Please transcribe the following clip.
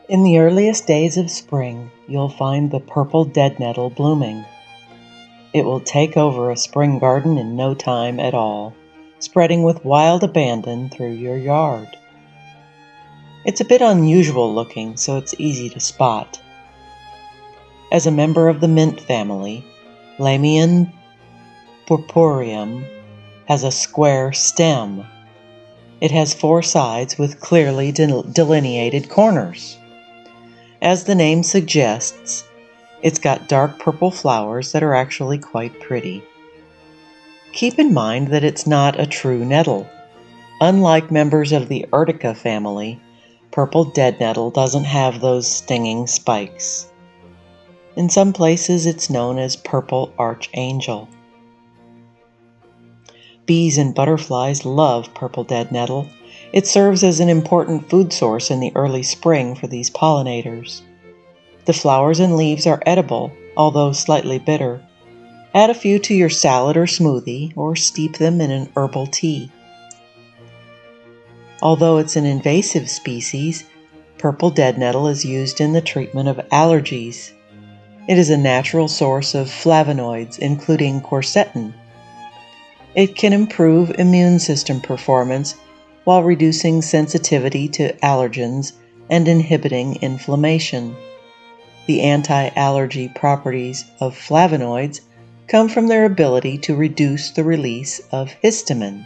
In the earliest days of spring, you'll find the purple dead-nettle blooming. It will take over a spring garden in no time at all, spreading with wild abandon through your yard. It's a bit unusual looking, so it's easy to spot. As a member of the mint family, Lamium purpureum has a square stem. It has 4 sides with clearly delineated corners. As the name suggests, it's got dark purple flowers that are actually quite pretty. Keep in mind that it's not a true nettle. Unlike members of the Urtica family, purple dead-nettle doesn't have those stinging spikes. In some places it's known as Purple Archangel. Bees and butterflies love purple dead-nettle. It serves as an important food source in the early spring for these pollinators. The flowers and leaves are edible, although slightly bitter. Add a few to your salad or smoothie, or steep them in an herbal tea. Although it's an invasive species, purple dead-nettle is used in the treatment of allergies. It is a natural source of flavonoids, including quercetin. It can improve immune system performance while reducing sensitivity to allergens and inhibiting inflammation. The anti-allergy properties of flavonoids come from their ability to reduce the release of histamine.